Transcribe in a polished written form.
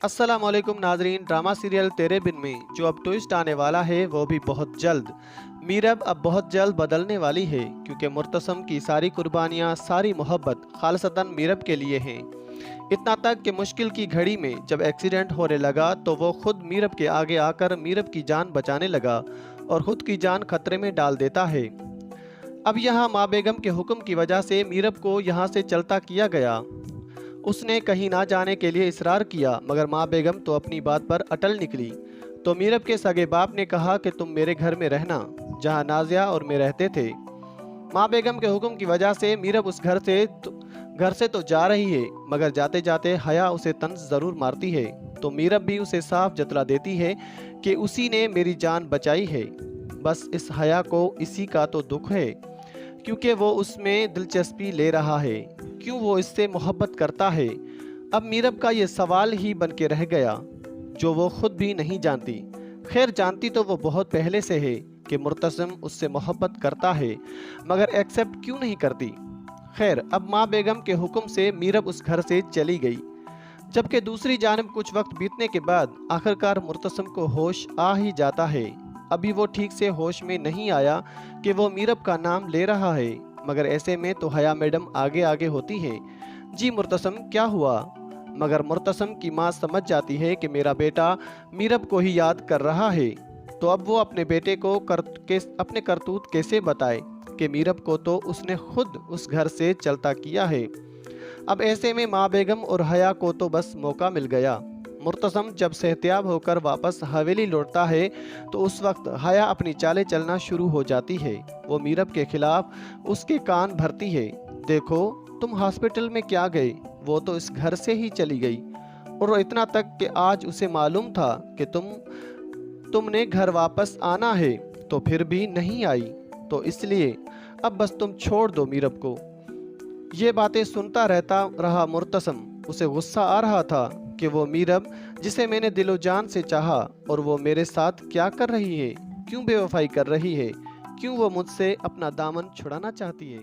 अस्सलाम वालेकुम नाजरीन। ड्रामा सीरियल तेरे बिन में जो अब ट्विस्ट आने वाला है वो भी बहुत जल्द। मीरब अब बहुत जल्द बदलने वाली है क्योंकि मुर्तसम की सारी कुर्बानियाँ, सारी मोहब्बत खालसतन मीरब के लिए हैं। इतना तक कि मुश्किल की घड़ी में जब एक्सीडेंट होने लगा तो वो खुद मीरब के आगे आकर मीरब की जान बचाने लगा और खुद की जान खतरे में डाल देता है। अब यहाँ माँ बेगम के हुक्म की वजह से मीरब को यहाँ से चलता किया गया। उसने कहीं ना जाने के लिए इसरार किया मगर माँ बेगम तो अपनी बात पर अटल निकली। तो मीरब के सगे बाप ने कहा कि तुम मेरे घर में रहना जहाँ नाजिया और मैं रहते थे। माँ बेगम के हुक्म की वजह से मीरब उस घर से तो जा रही है मगर जाते जाते हया उसे तंज ज़रूर मारती है। तो मीरब भी उसे साफ जतला देती है कि उसी ने मेरी जान बचाई है। बस इस हया को इसी का तो दुख है क्योंकि वो उसमें दिलचस्पी ले रहा है, क्यों वो इससे मोहब्बत करता है। अब मीरब का ये सवाल ही बन के रह गया जो वो खुद भी नहीं जानती। खैर जानती तो वो बहुत पहले से है कि मुर्तसिम उससे मोहब्बत करता है मगर एक्सेप्ट क्यों नहीं करती। खैर अब माँ बेगम के हुक्म से मीरब उस घर से चली गई, जबकि दूसरी जानब कुछ वक्त बीतने के बाद आखिरकार मुर्तसिम को होश आ ही जाता है। अभी वो ठीक से होश में नहीं आया कि वो मीरब का नाम ले रहा है मगर ऐसे में तो हया मैडम आगे आगे होती है, जी मुर्तसिम क्या हुआ। मगर मुर्तसिम की माँ समझ जाती है कि मेरा बेटा मीरब को ही याद कर रहा है। तो अब वो अपने बेटे को अपने करतूत कैसे बताए कि मीरब को तो उसने खुद उस घर से चलता किया है। अब ऐसे में माँ बेगम और हया को तो बस मौका मिल गया। मुर्तसिम जब सेहतियाब होकर वापस हवेली लौटता है तो उस वक्त हया अपनी चालें चलना शुरू हो जाती है। वो मीरब के खिलाफ उसके कान भरती है, देखो तुम हॉस्पिटल में क्या गए, वो तो इस घर से ही चली गई। और इतना तक कि आज उसे मालूम था कि तुमने घर वापस आना है तो फिर भी नहीं आई, तो इसलिए अब बस तुम छोड़ दो मीरब को। ये बातें सुनता रहता रहा मुर्तसिम। उसे गुस्सा आ रहा था कि वो मीरब जिसे मैंने दिलो जान से चाहा और वो मेरे साथ क्या कर रही है, क्यों बेवफाई कर रही है, क्यों वो मुझसे अपना दामन छुड़ाना चाहती है।